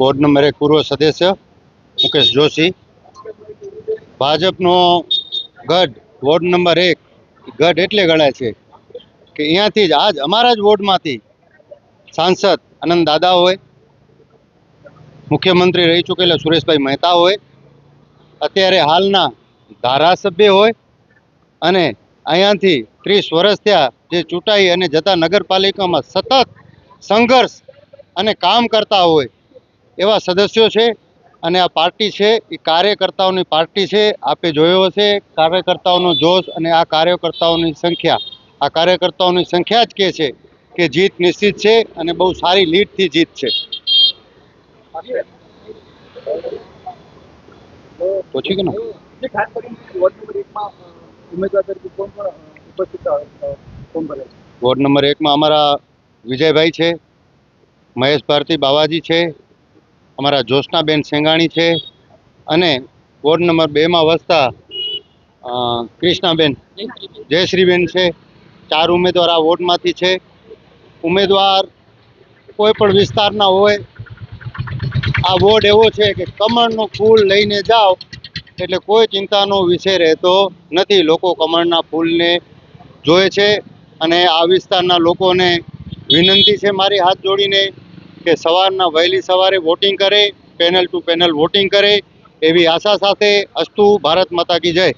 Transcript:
Ward number 1 પૂર્વ સદસ્ય મુકેશ જોશી। ભાજપનો ગઢ વોર્ડ નંબર 1 ગઢ એટલે ગણાય છે કે અહીંયાથી જ આજ અમારા જ વોર્ડમાંથી સાંસદ આનંદ દાદા હોય, મુખ્યમંત્રી રહી ચૂકેલા સુરેશભાઈ મહેતા હોય, અત્યારે હાલના ધારાસભ્ય હોય અને અહીંયાથી 30 વર્ષ થયા જે ચૂંટાઈ અને જતા નગરપાલિકામાં સતત સંઘર્ષ અને કામ કરતા હોય એવા સદસ્યો છે। અને આ પાર્ટી છે એ કાર્યકર્તાઓની પાર્ટી છે। આપે જોયો હશે કાર્યકર્તાઓનો જોશ અને આ કાર્યકર્તાઓની સંખ્યા જ કહે છે કે જીત નિશ્ચિત છે અને બહુ સારી લીડથી જીત છે। પૂછી કે વોર્ડ નંબર 1 માં અમારા વિજયભાઈ છે, મહેશ ભારતી બાવાજી છે, અમારા જોશનાબેન સેંગાણી છે અને વોર્ડ નંબર 2 માં વસતા કૃષ્ણાબેન જયશ્રીબેન છે। 4 ઉમેદવાર આ વોર્ડમાંથી છે। ઉમેદવાર કોઈ પણ વિસ્તારના હોય, આ વોર્ડ એવો છે કે કમળનું ફૂલ લઈને જાઓ એટલે કોઈ ચિંતાનો વિષય રહેતો નથી। લોકો કમળના ફૂલને જોવે છે અને આ વિસ્તારના લોકોને વિનંતી છે મારી હાથ જોડીને કે સવારના વહેલી સવારે વોટિંગ કરે, પેનલ ટુ પેનલ વોટિંગ કરે એવી આશા સાથે। અસ્તુ ભારત માતા કી જય।